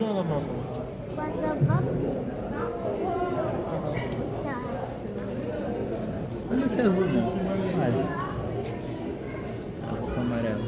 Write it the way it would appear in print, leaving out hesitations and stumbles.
Alamam. Olha esse azul, não. Olha. Azul com amarelo.